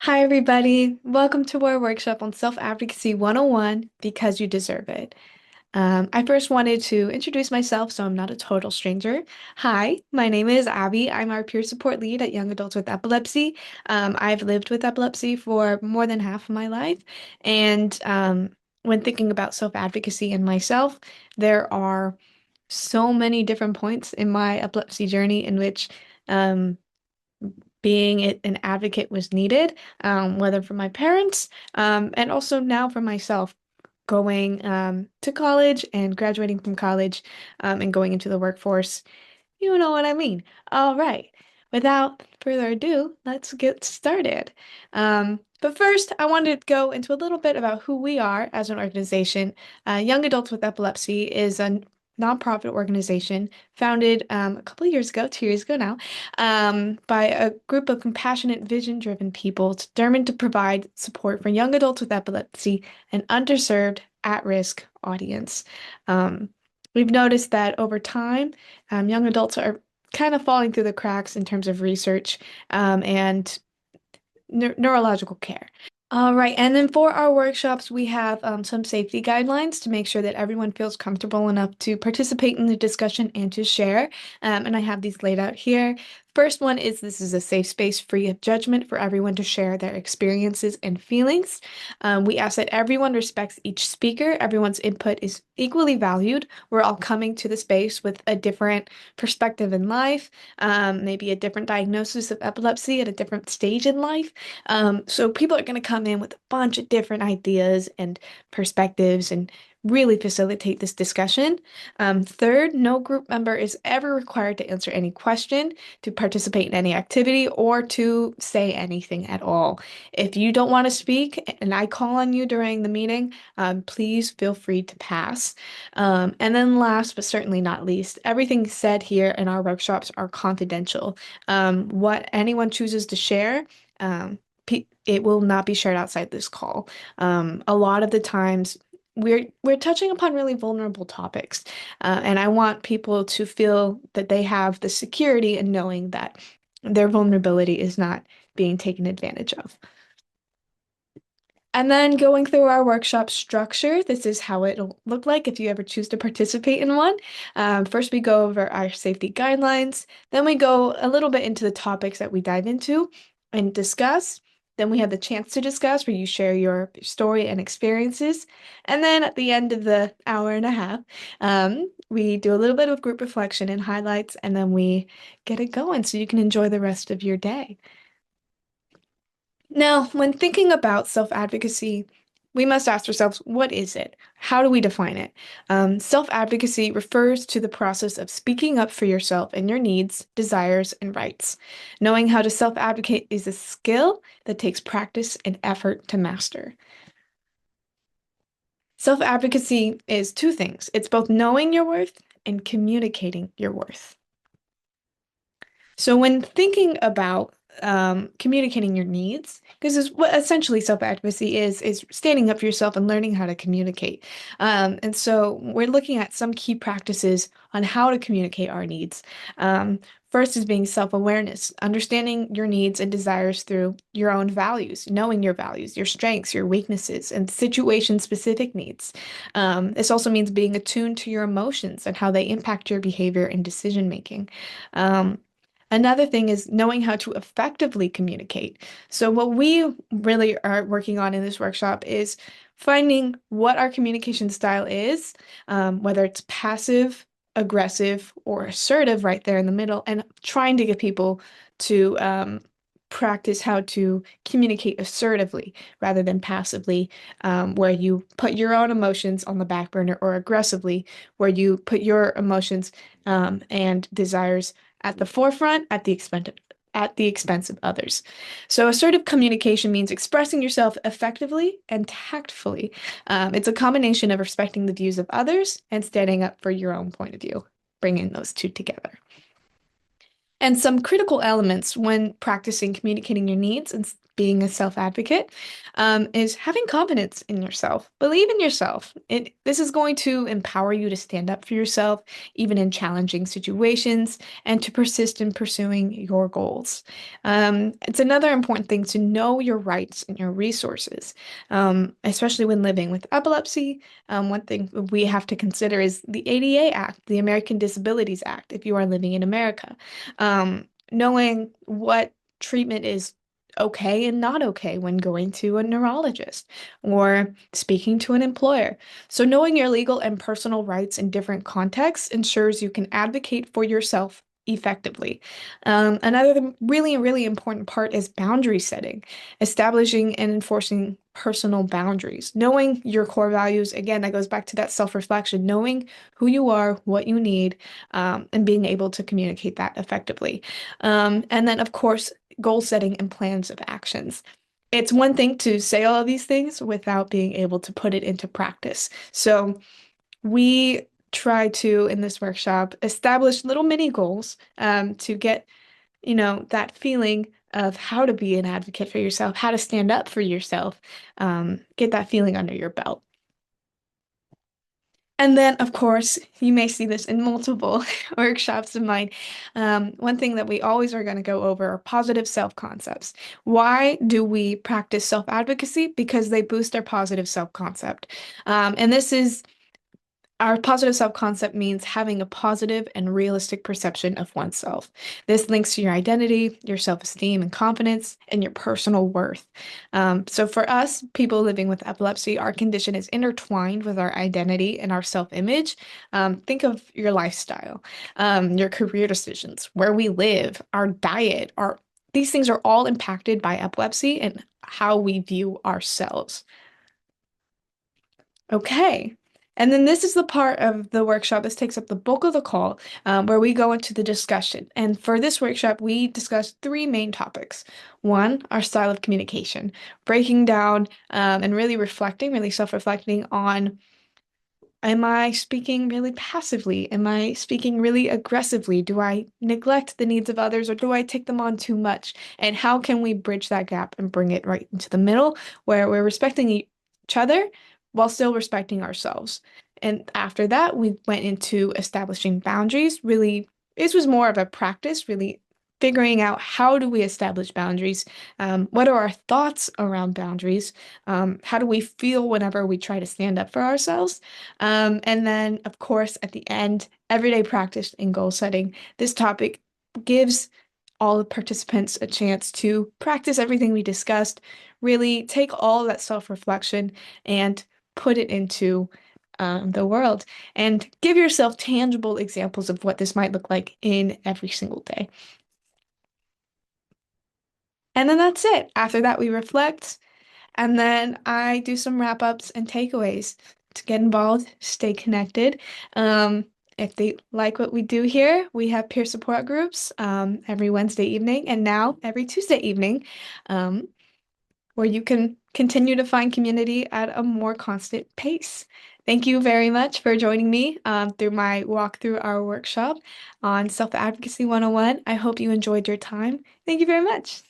Hi, everybody. Welcome to our workshop on Self-Advocacy 101 because you deserve it. I first wanted to introduce myself so I'm not a total stranger. Hi, my name is Abby. I'm our peer support lead at Young Adults with Epilepsy. I've lived with epilepsy for more than half of my life. And when thinking about self-advocacy and myself, there are so many different points in my epilepsy journey in which um, an advocate was needed, whether from my parents, and also now for myself, going to college and graduating from college, and going into the workforce. You know what I mean. All right. Without further ado, let's get started. But first, I wanted to go into a little bit about who we are as an organization. Young Adults with Epilepsy is a nonprofit organization founded a couple of years ago, 2 years ago now, by a group of compassionate, vision-driven people determined to provide support for young adults with epilepsy and underserved, at-risk audience. Um, we've noticed that over time, young adults are kind of falling through the cracks in terms of research and neurological care. All right, and then for our workshops, we have some safety guidelines to make sure that everyone feels comfortable enough to participate in the discussion and to share. And I have these laid out here. First one is this is a safe space free of judgment for everyone to share their experiences and feelings. We ask that everyone respects each speaker. Everyone's input is equally valued. We're all coming to the space with a different perspective in life, maybe a different diagnosis of epilepsy at a different stage in life. So people are going to come in with a bunch of different ideas and perspectives and really facilitate this discussion. Third, no group member is ever required to answer any question, to participate in any activity, or to say anything at all. If you don't want to speak and I call on you during the meeting, please feel free to pass. And then last but certainly not least, everything said here in our workshops are confidential. What anyone chooses to share, um, it will not be shared outside this call. A lot of the times we're touching upon really vulnerable topics, and I want people to feel that they have the security in knowing that their vulnerability is not being taken advantage of. And then going through our workshop structure, this is how it'll look like if you ever choose to participate in one. First, we go over our safety guidelines. Then we go a little bit into the topics that we dive into and discuss. Then we have the chance to discuss where you share your story and experiences. And then at the end of the hour and a half, we do a little bit of group reflection and highlights, and then we get it going so you can enjoy the rest of your day. Now, when thinking about self-advocacy, we must ask ourselves, what is it? How do we define it? Self-advocacy refers to the process of speaking up for yourself and your needs, desires, and rights. Knowing how to self-advocate is a skill that takes practice and effort to master. Self-advocacy is two things. It's both knowing your worth and communicating your worth. So when thinking about communicating your needs, because is what essentially self-advocacy is standing up for yourself and learning how to communicate. And so we're looking at some key practices on how to communicate our needs. First is being self-awareness, understanding your needs and desires through your own values, knowing your values, your strengths, your weaknesses, and situation-specific needs. This also means being attuned to your emotions and how they impact your behavior and decision making. Um, Another thing is knowing how to effectively communicate. So, what we really are working on in this workshop is finding what our communication style is, whether it's passive, aggressive, or assertive right there in the middle, and trying to get people to practice how to communicate assertively rather than passively, where you put your own emotions on the back burner, or aggressively, where you put your emotions and desires at the forefront at the expense of others. So assertive communication means expressing yourself effectively and tactfully. It's a combination of respecting the views of others and standing up for your own point of view, bringing those two together. And some critical elements when practicing communicating your needs and being a self-advocate is having confidence in yourself. Believe in yourself. This is going to empower you to stand up for yourself, even in challenging situations, and to persist in pursuing your goals. It's another important thing to know your rights and your resources, especially when living with epilepsy. One thing we have to consider is the ADA Act, the American Disabilities Act, if you are living in America. Knowing what treatment is okay and not okay when going to a neurologist or speaking to an employer. So, knowing your legal and personal rights in different contexts ensures you can advocate for yourself effectively. Another really, really important part is boundary setting, establishing and enforcing personal boundaries. Knowing your core values, again, that goes back to that self-reflection, knowing who you are, what you need, and being able to communicate that effectively. And then, of course, goal setting and plans of actions. It's one thing to say all of these things without being able to put it into practice. So we try to, in this workshop, establish little mini goals to get, that feeling of how to be an advocate for yourself, how to stand up for yourself, get that feeling under your belt. And then, of course, you may see this in multiple workshops of mine. One thing that we always are going to go over are positive self-concepts. Why do we practice self-advocacy? Because they boost our positive self-concept. And this is our positive self-concept means having a positive and realistic perception of oneself. This links to your identity, your self-esteem and confidence, and your personal worth. So for us, people living with epilepsy, our condition is intertwined with our identity and our self-image. Think of your lifestyle, your career decisions, where we live, our diet, these things are all impacted by epilepsy and how we view ourselves. Okay. And then this is the part of the workshop. This takes up the bulk of the call, where we go into the discussion. And for this workshop, we discuss three main topics. One, our style of communication, breaking down and really reflecting, really self-reflecting on, am I speaking really passively? Am I speaking really aggressively? Do I neglect the needs of others or do I take them on too much? And how can we bridge that gap and bring it right into the middle where we're respecting each other while still respecting ourselves? And after that, we went into establishing boundaries. Really, this was more of a practice, really figuring out how do we establish boundaries? What are our thoughts around boundaries? How do we feel whenever we try to stand up for ourselves? And then, of course, at the end, everyday practice in goal setting. This topic gives all the participants a chance to practice everything we discussed, really take all that self-reflection and put it into the world and give yourself tangible examples of what this might look like in every single day. And then that's it. After that, we reflect. And then I do some wrap ups and takeaways to get involved, stay connected. Um, if they like what we do here, we have peer support groups every Wednesday evening and now every Tuesday evening, um, where you can continue to find community at a more constant pace. Thank you very much for joining me through my walk through our workshop on Self-Advocacy 101. I hope you enjoyed your time. Thank you very much.